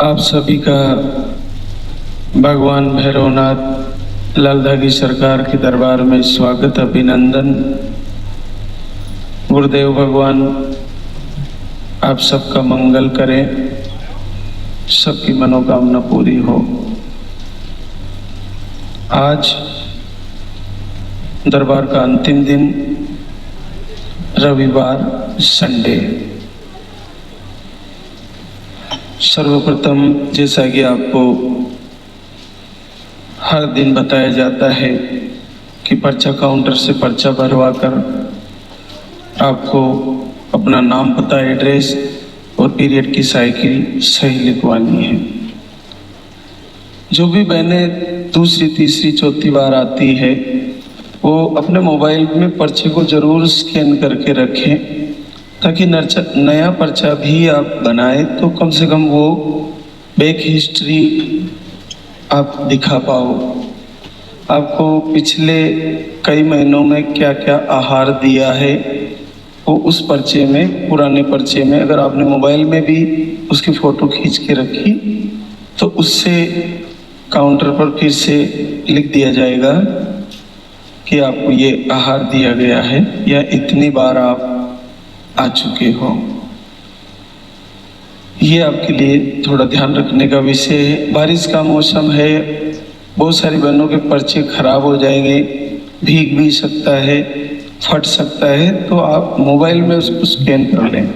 आप सभी का भगवान भैरवनाथ लालधा की सरकार के दरबार में स्वागत, अभिनंदन। गुरुदेव भगवान आप सबका मंगल करें, सबकी मनोकामना पूरी हो। आज दरबार का अंतिम दिन, रविवार, संडे। सर्वप्रथम जैसा कि आपको हर दिन बताया जाता है कि पर्चा काउंटर से पर्चा भरवा कर आपको अपना नाम, पता, एड्रेस और पीरियड की साइकिल सही लिखवानी है। जो भी बहनें दूसरी, तीसरी, चौथी बार आती है वो अपने मोबाइल में पर्चे को जरूर स्कैन करके रखें, ताकि नया पर्चा भी आप बनाए तो कम से कम वो बैक हिस्ट्री आप दिखा पाओ। आपको पिछले कई महीनों में क्या क्या आहार दिया है वो उस पर्चे में, पुराने पर्चे में, अगर आपने मोबाइल में भी उसकी फ़ोटो खींच के रखी तो उससे काउंटर पर फिर से लिख दिया जाएगा कि आपको ये आहार दिया गया है या इतनी बार आप आ चुके हो। ये आपके लिए थोड़ा ध्यान रखने का विषय है। बारिश का मौसम है, बहुत सारी बहनों के पर्चे खराब हो जाएंगे, भीग भी सकता है, फट सकता है, तो आप मोबाइल में उसको स्कैन कर लें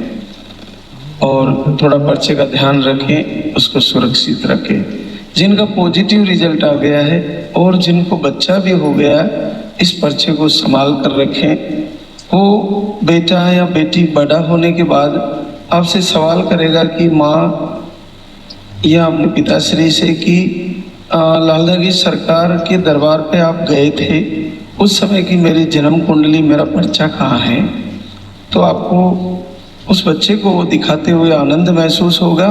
और थोड़ा पर्चे का ध्यान रखें, उसको सुरक्षित रखें। जिनका पॉजिटिव रिजल्ट आ गया है और जिनको बच्चा भी हो गया, इस पर्चे को संभाल कर रखें। वो बेटा या बेटी बड़ा होने के बाद आपसे सवाल करेगा कि माँ या अपने पिताश्री से कि लालधा की सरकार के दरबार पे आप गए थे, उस समय की मेरी जन्म कुंडली, मेरा पर्चा कहाँ है। तो आपको उस बच्चे को वो दिखाते हुए आनंद महसूस होगा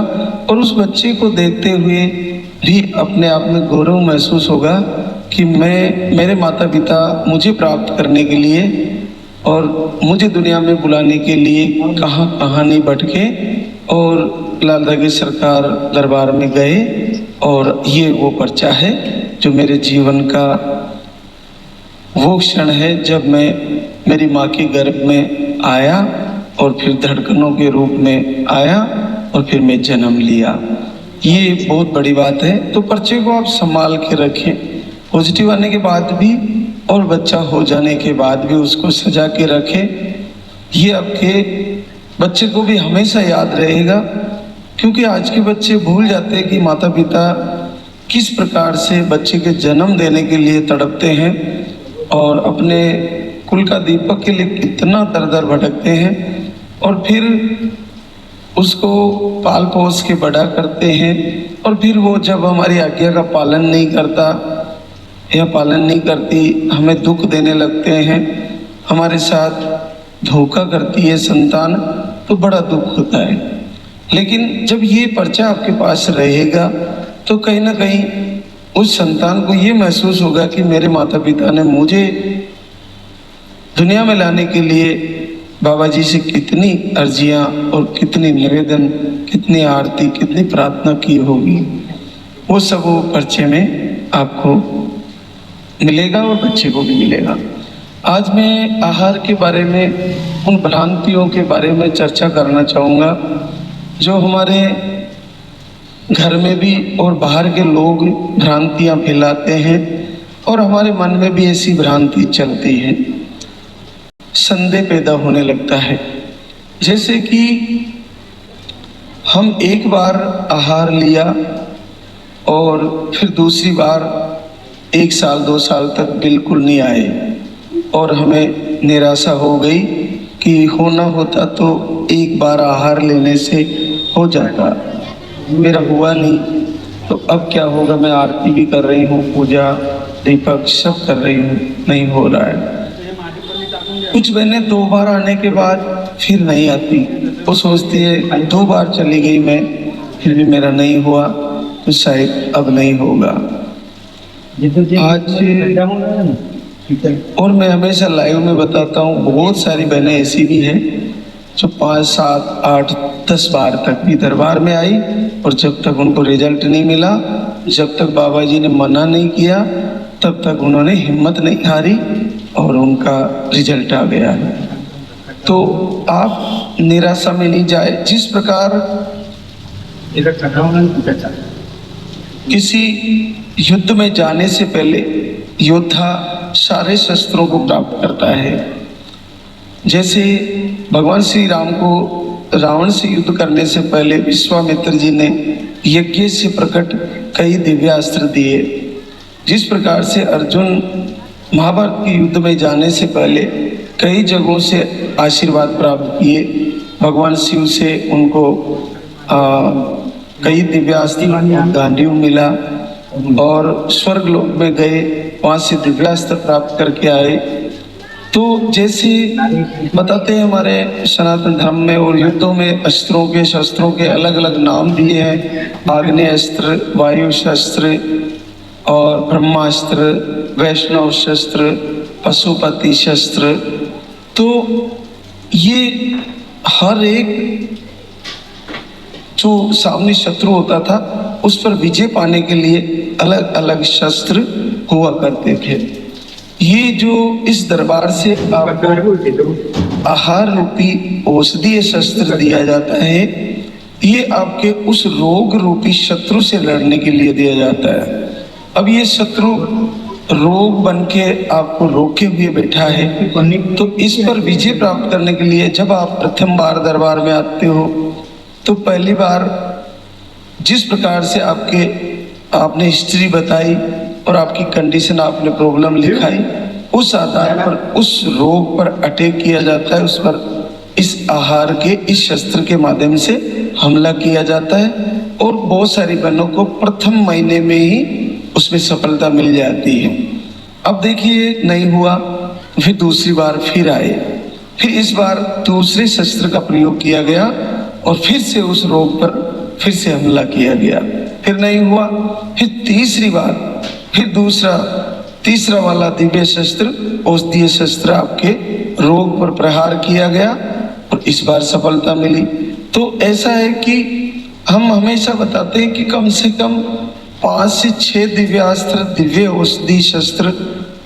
और उस बच्चे को देखते हुए भी अपने आप में गौरव महसूस होगा कि मेरे माता पिता मुझे प्राप्त करने के लिए और मुझे दुनिया में बुलाने के लिए कहाँ कहाँ नहीं भटके और लालधा की सरकार दरबार में गए। और ये वो पर्चा है जो मेरे जीवन का वो क्षण है जब मैं मेरी माँ के गर्भ में आया और फिर धड़कनों के रूप में आया और फिर मैं जन्म लिया। ये बहुत बड़ी बात है। तो पर्चे को आप संभाल के रखें, पॉजिटिव आने के बाद भी और बच्चा हो जाने के बाद भी उसको सजा के रखें। ये आपके बच्चे को भी हमेशा याद रहेगा, क्योंकि आज के बच्चे भूल जाते हैं कि माता पिता किस प्रकार से बच्चे के जन्म देने के लिए तड़पते हैं और अपने कुल का दीपक के लिए कितना दर-दर भटकते हैं और फिर उसको पाल पोस के बड़ा करते हैं। और फिर वो जब हमारी आज्ञा का पालन नहीं करता या पालन नहीं करती, हमें दुख देने लगते हैं, हमारे साथ धोखा करती है संतान, तो बड़ा दुख होता है। लेकिन जब ये पर्चा आपके पास रहेगा तो कहीं ना कहीं उस संतान को ये महसूस होगा कि मेरे माता पिता ने मुझे दुनिया में लाने के लिए बाबा जी से कितनी अर्जियां और कितनी निवेदन, कितनी आरती, कितनी प्रार्थना की होगी। वो सब वो पर्चे में आपको मिलेगा और बच्चे को भी मिलेगा। आज मैं आहार के बारे में, उन भ्रांतियों के बारे में चर्चा करना चाहूँगा जो हमारे घर में भी और बाहर के लोग भ्रांतियाँ फैलाते हैं और हमारे मन में भी ऐसी भ्रांति चलती है। संदेह पैदा होने लगता है, जैसे कि हम एक बार आहार लिया और फिर दूसरी बार 1 साल 2 साल तक बिल्कुल नहीं आए और हमें निराशा हो गई कि होना होता तो एक बार आहार लेने से हो जाता, मेरा हुआ नहीं, तो अब क्या होगा। मैं आरती भी कर रही हूँ, पूजा, दीपक सब कर रही हूँ, नहीं हो रहा है। कुछ बहनें 2 बार आने के बाद फिर नहीं आती, वो सोचती है 2 बार चली गई मैं, फिर भी मेरा नहीं हुआ तो शायद अब नहीं होगा। आज और मैं हमेशा लाइव में बताता हूँ, बहुत सारी बहनें ऐसी भी हैं जो 5, 7, 8, 10 बार तक भी दरबार में आई और जब तक उनको रिजल्ट नहीं मिला, जब तक बाबा जी ने मना नहीं किया, तब तक उन्होंने हिम्मत नहीं हारी और उनका रिजल्ट आ गया। तो आप निराशा में नहीं जाए। जिस प्रकार किसी युद्ध में जाने से पहले योद्धा सारे शस्त्रों को प्राप्त करता है, जैसे भगवान श्री राम को रावण से युद्ध करने से पहले विश्वामित्र जी ने यज्ञ से प्रकट कई दिव्यास्त्र दिए, जिस प्रकार से अर्जुन महाभारत के युद्ध में जाने से पहले कई जगहों से आशीर्वाद प्राप्त किए, भगवान शिव से उनको कई दिव्यास्त्र गांडीव मिला और स्वर्ग लोक में गए, वहाँ से दिव्यास्त्र प्राप्त करके आए। तो जैसे बताते हैं हमारे सनातन धर्म में और युद्धों में अस्त्रों के शस्त्रों के अलग अलग नाम दिए हैं, आग्नेय अस्त्र, वायु शस्त्र और ब्रह्मास्त्र, वैष्णव शस्त्र, पशुपति शस्त्र। तो ये हर एक जो सामने शत्रु होता था उस पर विजय पाने के लिए अलग अलग शस्त्र हुआ करते थे। ये जो इस दरबार से आपको आहार रूपी औषधीय शस्त्र दिया जाता है, ये आपके उस रोग रूपी शत्रु से लड़ने के लिए दिया जाता है। अब ये शत्रु रोग बन के आपको रोके हुए बैठा है, तो इस पर विजय प्राप्त करने के लिए जब आप प्रथम बार दरबार में आते हो तो पहली बार जिस प्रकार से आपने हिस्ट्री बताई और आपकी कंडीशन, आपने प्रॉब्लम लिखाई, उस आधार पर उस रोग पर अटैक किया जाता है, उस पर इस आहार के, इस शस्त्र के माध्यम से हमला किया जाता है और बहुत सारी बहनों को प्रथम महीने में ही उसमें सफलता मिल जाती है। अब देखिए नहीं हुआ, फिर दूसरी बार फिर आए, फिर इस बार दूसरे शस्त्र का प्रयोग किया गया और फिर से उस रोग पर फिर से हमला किया गया, फिर नहीं हुआ, फिर तीसरी बार फिर तीसरा वाला दिव्य शस्त्र, औषधीय शस्त्र आपके रोग पर प्रहार किया गया और इस बार सफलता मिली। तो ऐसा है कि हम हमेशा बताते हैं कि कम से कम 5 से 6 दिव्यास्त्र, दिव्य औषधि शस्त्र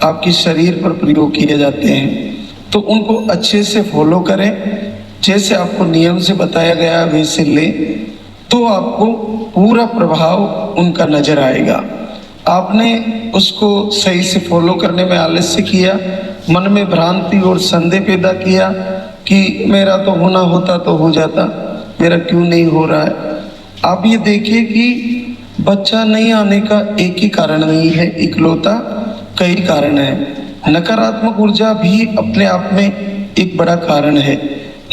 आपके शरीर पर प्रयोग किए जाते हैं, तो उनको अच्छे से फॉलो करें, जैसे आपको नियम से बताया गया वैसे लें, तो आपको पूरा प्रभाव उनका नजर आएगा। आपने उसको सही से फॉलो करने में आलस्य किया, मन में भ्रांति और संदेह पैदा किया कि मेरा तो होना होता तो हो जाता, मेरा क्यों नहीं हो रहा है। आप ये देखिए कि बच्चा नहीं आने का एक ही कारण नहीं है, इकलौता कई कारण है। नकारात्मक ऊर्जा भी अपने आप में एक बड़ा कारण है,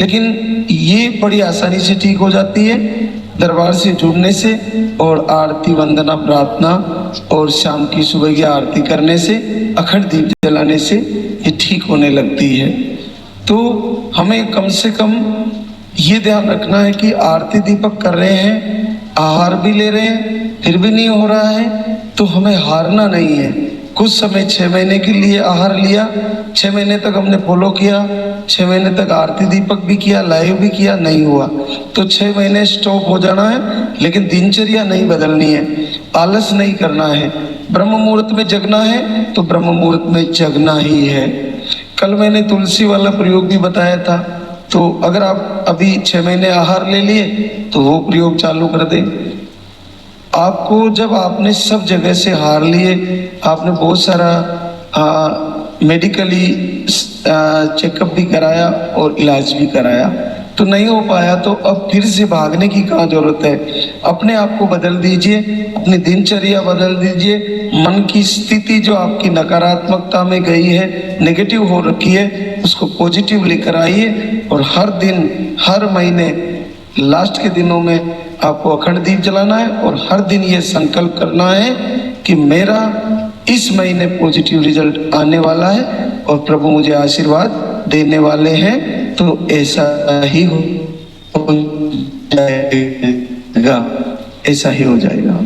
लेकिन ये बड़ी आसानी से ठीक हो जाती है दरबार से जुड़ने से और आरती, वंदना, प्रार्थना और शाम की सुबह की आरती करने से, अखंड दीप जलाने से ये ठीक होने लगती है। तो हमें कम से कम ये ध्यान रखना है कि आरती दीपक कर रहे हैं, आहार भी ले रहे हैं, फिर भी नहीं हो रहा है, तो हमें हारना नहीं है। कुछ समय 6 महीने के लिए आहार लिया, 6 महीने तक हमने फॉलो किया, 6 महीने तक आरती दीपक भी किया, लाइव भी किया, नहीं हुआ तो 6 महीने स्टॉप हो जाना है, लेकिन दिनचर्या नहीं बदलनी है, आलस नहीं करना है। ब्रह्म मुहूर्त में जगना है तो ब्रह्म मुहूर्त में जगना ही है। कल मैंने तुलसी वाला प्रयोग भी बताया था, तो अगर आप अभी 6 महीने आहार ले लिए तो वो प्रयोग चालू कर दें। आपको जब आपने सब जगह से हार लिए, आपने बहुत सारा मेडिकली चेकअप भी कराया और इलाज भी कराया, तो नहीं हो पाया, तो अब फिर से भागने की कहाँ जरूरत है। अपने आप को बदल दीजिए, अपनी दिनचर्या बदल दीजिए, मन की स्थिति जो आपकी नकारात्मकता में गई है, नेगेटिव हो रखी है, उसको पॉजिटिव लेकर आइए और हर दिन, हर महीने लास्ट के दिनों में आपको अखंड दीप जलाना है और हर दिन ये संकल्प करना है कि मेरा इस महीने पॉजिटिव रिजल्ट आने वाला है और प्रभु मुझे आशीर्वाद देने वाले हैं। तो ऐसा ही हो जाएगा, ऐसा ही हो जाएगा।